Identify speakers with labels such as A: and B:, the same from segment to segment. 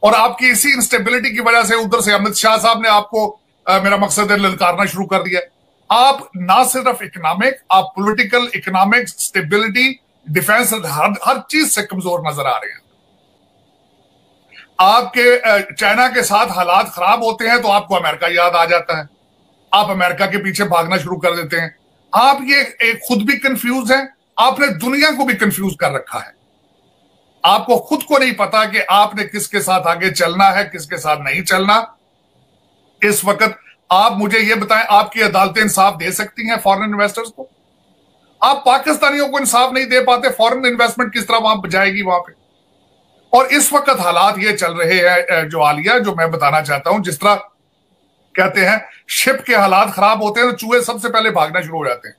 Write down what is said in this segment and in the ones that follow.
A: और आपकी इसी इंस्टेबिलिटी की वजह से उधर से अमित शाह साहब ने आपको मेरा मकसद है ललकारना शुरू कर दिया। आप ना सिर्फ इकोनॉमिक, आप पॉलिटिकल, इकोनॉमिक, स्टेबिलिटी, डिफेंस, हर चीज से कमजोर नजर आ रहे हैं। आपके चाइना के साथ हालात खराब होते हैं तो आपको अमेरिका याद आ जाता है, आप अमेरिका के पीछे भागना शुरू कर देते हैं। आप ये खुद भी कंफ्यूज हैं, आपने दुनिया को भी कंफ्यूज कर रखा है। आपको खुद को नहीं पता कि आपने किसके साथ आगे चलना है, किसके साथ नहीं चलना। इस वक्त आप मुझे ये बताएं, आपकी अदालतें इंसाफ दे सकती हैं फॉरेन इन्वेस्टर्स को? आप पाकिस्तानियों को इंसाफ नहीं दे पाते, फॉरेन इन्वेस्टमेंट किस तरह वहां जाएगी वहां पे? और इस वक्त हालात ये चल रहे हैं जो आलिया, जो मैं बताना चाहता हूं, जिस तरह कहते हैं शिप के हालात खराब होते हैं तो चूहे सबसे पहले भागना शुरू हो जाते हैं।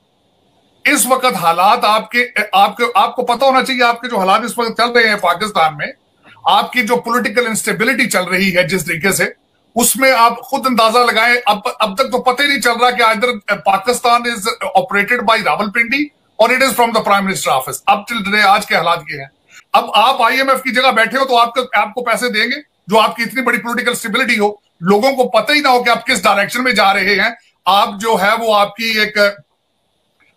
A: इस वक्त हालात आपको पता होना चाहिए, आपके जो हालात इस वक्त चल रहे हैं पाकिस्तान में, आपकी जो पॉलिटिकल इंस्टेबिलिटी चल रही है जिस तरीके से, उसमें आप खुद अंदाजा लगाएं। अब तक तो पता ही नहीं चल रहा कि इधर Pakistan is operated by Rawalpindi और it is from the prime minister office. अब टिल टुडे आज के हालात ये हैं। अब आप आईएमएफ की जगह बैठे हो तो आपको पैसे देंगे जो आपकी इतनी बड़ी पॉलिटिकल स्टेबिलिटी हो, लोगों को पता ही ना हो कि आप किस डायरेक्शन में जा रहे हैं। आप जो है वो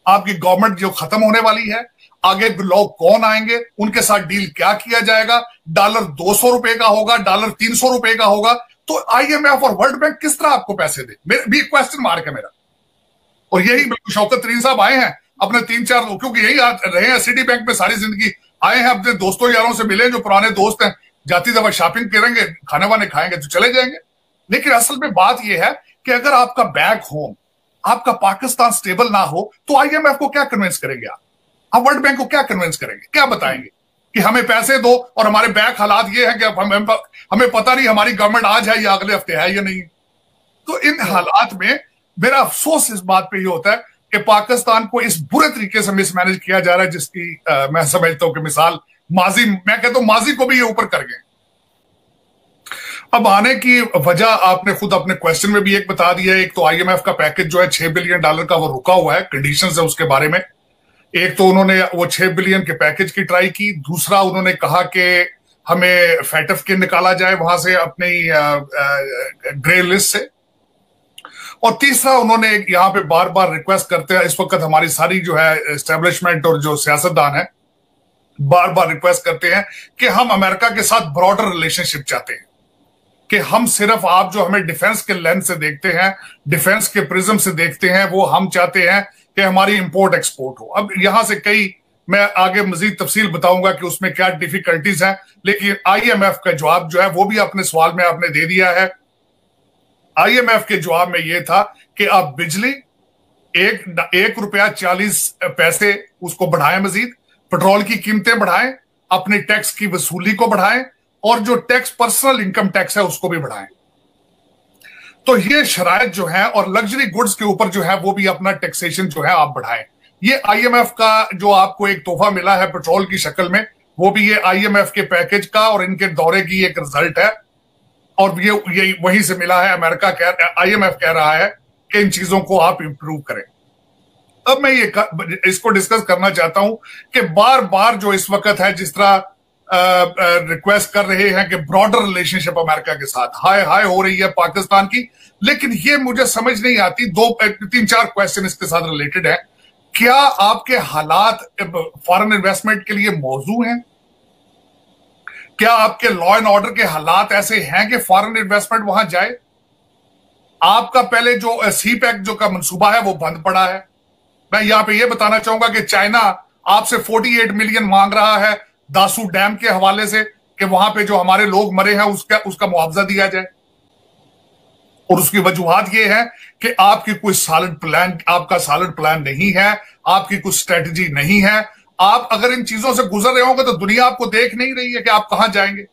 A: आपकी गवर्नमेंट जो खत्म होने वाली है, आगे लोग कौन आएंगे, उनके साथ डील क्या किया जाएगा, डॉलर 200 रुपए का होगा, डॉलर 300 रुपए का होगा, तो आईएमएफ और वर्ल्ड बैंक किस तरह आपको पैसे दे? भी क्वेश्चन मार्क है मेरा। और यही बिल्कुल शौकत तरीन साहब आए हैं अपने 3-4, क्योंकि यही रहे हैं सिटी बैंक में सारी जिंदगी, आए हैं अपने दोस्तों यारों से मिले जो पुराने दोस्त हैं, जाती दफा शॉपिंग करेंगे, खाने वाने खाएंगे तो चले जाएंगे। लेकिन असल में बात यह है कि अगर आपका बैक होम, आपका पाकिस्तान स्टेबल ना हो तो आईएमएफ को क्या कन्विंस करेंगे आप वर्ल्ड बैंक को क्या कन्विंस करेंगे, क्या बताएंगे कि हमें पैसे दो और हमारे बैक हालात ये है कि हमें पता नहीं हमारी गवर्नमेंट आज है या अगले हफ्ते है या नहीं। तो इन हालात में मेरा अफसोस इस बात पे ही होता है कि पाकिस्तान को इस बुरे तरीके से मिसमैनेज किया जा रहा है, जिसकी मैं समझता हूं कि मिसाल मैं कहता हूं माजी को भी ये ऊपर कर गए। अब आने की वजह आपने खुद अपने क्वेश्चन में भी एक बता दिया है। एक तो आईएमएफ का पैकेज जो है $6 बिलियन का, वो रुका हुआ है, कंडीशंस है उसके बारे में। एक तो उन्होंने वो $6 बिलियन के पैकेज की ट्राई की, दूसरा उन्होंने कहा कि हमें फैटफ के निकाला जाए वहां से अपनी ग्रे लिस्ट से, और तीसरा उन्होंने यहां पे बार बार रिक्वेस्ट करते हैं, इस वक्त हमारी सारी जो है एस्टेब्लिशमेंट और जो सियासतदान है बार बार रिक्वेस्ट करते हैं कि हम अमेरिका के साथ ब्रॉडर रिलेशनशिप चाहते हैं, कि हम सिर्फ आप जो हमें डिफेंस के लेंस से देखते हैं, डिफेंस के प्रिज्म से देखते हैं, वो हम चाहते हैं कि हमारी इंपोर्ट एक्सपोर्ट हो। अब यहां से मैं आगे मजीद तफसील बताऊंगा कि उसमें क्या डिफिकल्टीज हैं, लेकिन आईएमएफ का जवाब जो है वो भी अपने सवाल में आपने दे दिया है। आईएमएफ के जवाब में यह था कि आप बिजली ₹1.40 उसको बढ़ाएं, मजीद पेट्रोल की कीमतें बढ़ाएं, अपने टैक्स की वसूली को बढ़ाएं, और जो टैक्स पर्सनल इनकम टैक्स है उसको भी बढ़ाएं। तो ये शराइत जो है, और लग्जरी गुड्स के ऊपर जो है वो भी अपना टैक्सेशन जो है आप बढ़ाएं। ये आईएमएफ का जो आपको एक तोहफा मिला है पेट्रोल की शक्ल में, वो भी ये आईएमएफ के पैकेज का और इनके दौरे की एक रिजल्ट है, और ये वहीं से मिला है। आईएमएफ कह रहा है कि इन चीजों को आप इंप्रूव करें। अब मैं इसको डिस्कस करना चाहता हूं कि बार बार जो इस वक्त है, जिस तरह रिक्वेस्ट कर रहे हैं कि ब्रॉडर रिलेशनशिप अमेरिका के साथ हाय हो रही है पाकिस्तान की, लेकिन ये मुझे समझ नहीं आती। 3-4 क्वेश्चन इसके साथ रिलेटेड है। क्या आपके हालात फॉरेन इन्वेस्टमेंट के लिए मौजू हैं? क्या आपके लॉ एंड ऑर्डर के हालात ऐसे हैं कि फॉरेन इन्वेस्टमेंट वहां जाए? आपका पहले जो सी पैक जो का मंसूबा है वो बंद पड़ा है। मैं यहां पे ये बताना चाहूंगा कि चाइना आपसे 48 मिलियन मांग रहा है दासू डैम के हवाले से, कि वहां पे जो हमारे लोग मरे हैं उसका मुआवजा दिया जाए। और उसकी वजूहात ये है कि आपकी कोई आपका सॉलिड प्लान नहीं है, आपकी कुछ स्ट्रेटजी नहीं है। आप अगर इन चीजों से गुजर रहे होंगे तो दुनिया आपको देख नहीं रही है कि आप कहां जाएंगे।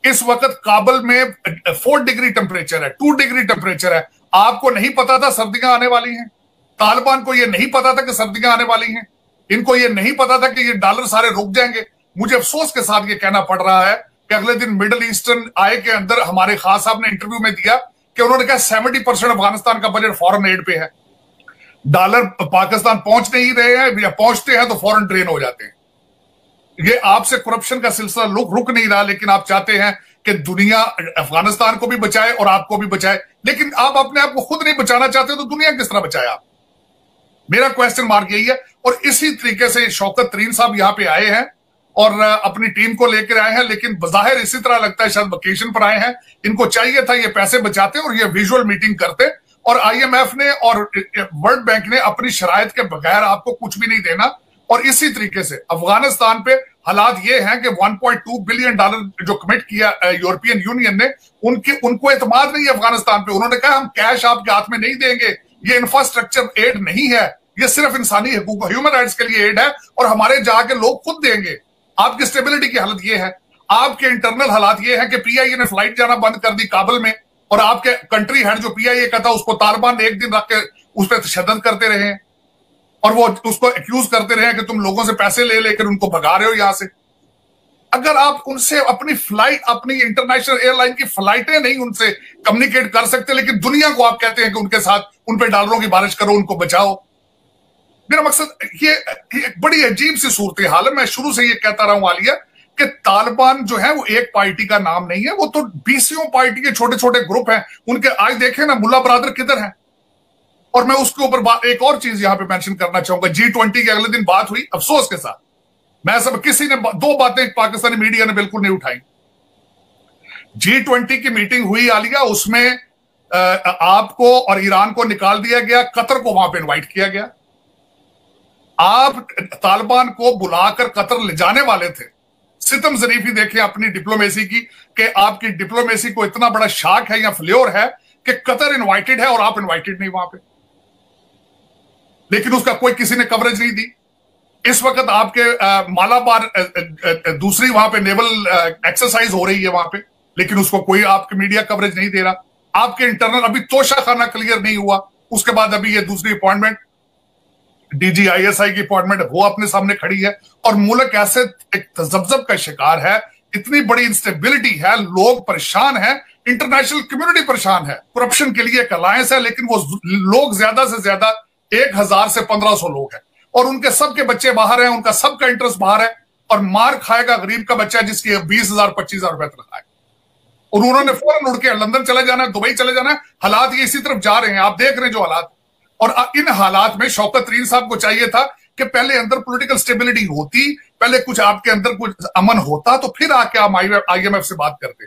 A: इस वक्त काबुल में 4 डिग्री टेम्परेचर है, 2 डिग्री टेम्परेचर है। आपको नहीं पता था सर्दियां आने वाली हैं? तालिबान को यह नहीं पता था कि सर्दियां आने वाली हैं? इनको यह नहीं पता था कि ये डॉलर सारे रुक जाएंगे? मुझे अफसोस के साथ ये कहना पड़ रहा है कि अगले दिन मिडिल ईस्टर्न आय के अंदर हमारे खान साहब ने इंटरव्यू में दिया कि उन्होंने कहा 70% अफगानिस्तान का बजट फॉरेन एड पे है। डॉलर पाकिस्तान पहुंच नहीं रहे हैं, या पहुंचते हैं तो फॉरेन ड्रेन हो जाते हैं। ये आपसे करप्शन का सिलसिला रुक नहीं रहा, लेकिन आप चाहते हैं कि दुनिया अफगानिस्तान को भी बचाए और आपको भी बचाए, लेकिन आप अपने आप को खुद नहीं बचाना चाहते तो दुनिया किस तरह बचाए आप? मेरा क्वेश्चन मार्क यही है। और इसी तरीके से शौकत तरीन साहब यहां पे आए हैं और अपनी टीम को लेकर आए हैं, लेकिन बजाहिर इसी तरह लगता है शायद वेकेशन पर आए हैं। इनको चाहिए था ये पैसे बचाते और ये विजुअल मीटिंग करते, और आईएमएफ ने और वर्ल्ड बैंक ने अपनी शराइत के बगैर आपको कुछ भी नहीं देना। और इसी तरीके से अफगानिस्तान पे हालात ये हैं कि $1.2 बिलियन जो कमिट किया यूरोपियन यूनियन ने, उनको एतमाद नहीं है अफगानिस्तान पे। उन्होंने कहा हम कैश आपके हाथ में नहीं देंगे, ये इंफ्रास्ट्रक्चर एड नहीं है, ये सिर्फ इंसानी हकूक ह्यूमन राइट्स के लिए एड है, और हमारे जाके लोग खुद देंगे। आपकी स्टेबिलिटी की हालत ये है, आपके इंटरनल हालात ये है कि पीआईए ने फ्लाइट जाना बंद कर दी काबुल में, और आपके कंट्री हेड जो पीआईए का था उसको तालिबान ने एक दिन रख के उस पर तशद्दुद करते रहे हैं, और वो उसको एक्यूज करते रहे कि तुम लोगों से पैसे ले लेकर उनको भगा रहे हो यहां से। अगर आप उनसे अपनी फ्लाइट, अपनी इंटरनेशनल एयरलाइन की फ्लाइटें नहीं उनसे कम्युनिकेट कर सकते, लेकिन दुनिया को आप कहते हैं कि उनके साथ उन पे डॉलरों की बारिश करो, उनको बचाओ। मेरा मकसद ये एक बड़ी अजीब सी सूरत हाल है। मैं शुरू से ये कहता रहा हूं आलिया कि तालिबान जो है वो एक पार्टी का नाम नहीं है, वो तो बीसियों पार्टी के छोटे छोटे ग्रुप हैं। उनके आज देखें ना मुल्ला बरादर किधर है। और मैं उसके ऊपर एक और चीज यहां पे मेंशन करना चाहूंगा। G20 के अगले दिन बात हुई, अफसोस के साथ मैं सब किसी ने दो बातें पाकिस्तानी मीडिया ने बिल्कुल नहीं उठाई। G20 की मीटिंग हुई आलिया, उसमें आपको और ईरान को निकाल दिया गया, कतर को वहां पे इनवाइट किया गया। आप तालिबान को बुलाकर कतर ले जाने वाले थे। सितम जरीफी देखें अपनी डिप्लोमेसी की, कि आपकी डिप्लोमेसी को इतना बड़ा शाक है या फ्लेवर है कि कतर इनवाइटेड है और आप इनवाइटेड नहीं वहां पे, लेकिन उसका कोई किसी ने कवरेज नहीं दी। इस वक्त आपके मालाबार दूसरी वहां पे नेवल एक्सरसाइज हो रही है वहां पे, लेकिन उसको कोई आपके मीडिया कवरेज नहीं दे रहा। आपके इंटरनल अभी तोशा खाना क्लियर नहीं हुआ, उसके बाद अभी ये दूसरी अपॉइंटमेंट DGISI की अपॉइंटमेंट वो अपने सामने खड़ी है, और मुल्क ऐसे एक तजब्जब का शिकार है, इतनी बड़ी इंस्टेबिलिटी है, लोग परेशान हैं, इंटरनेशनल कम्युनिटी परेशान है। करप्शन के लिए एक अलायंस है, लेकिन वो लोग ज्यादा से ज्यादा 1000 से 1500 लोग हैं, और उनके सबके बच्चे बाहर हैं, उनका सबका इंटरेस्ट बाहर है, और मार खाएगा गरीब का बच्चा जिसकी 20,000 25,000 रुपए तनख्वाह है। और उन्होंने फौरन उड़ के लंदन चले जाना है, दुबई चले जाना है। हालात ये इसी तरफ जा रहे हैं, आप देख रहे हैं जो हालात। और इन हालात में शौकत तरीन साहब को चाहिए था कि पहले अंदर पॉलिटिकल स्टेबिलिटी होती, पहले कुछ आपके अंदर कुछ अमन होता, तो फिर आके आप IMF से बात करते।